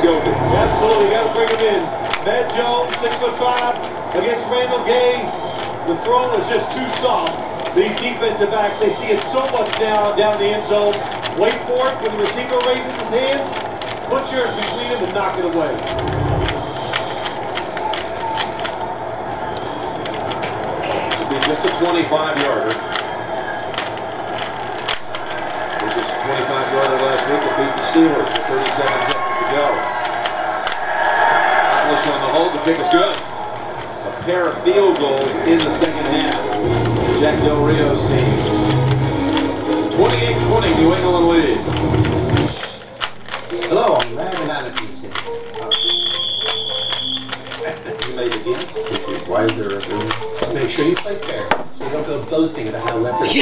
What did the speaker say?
Scobie. Absolutely, got to bring him in. Matt Jones, 6'5", against Randall Gay. The throw is just too soft. These defensive backs, they see it so much now down the end zone. Wait for it when the receiver raises his hands. Put yours between them and knock it away. It'll be just a 25-yarder. It was just a 25-yarder last week to beat the Steelers with 37 seconds to go. English on the hold. The kick is good. A pair of field goals in the second half. Jack Del Rio's team. 28-20, New England lead. Hello, I'm Ryan out of DC. You made it again? Why is there a room? Make sure you play fair, so you don't go boasting about how leopards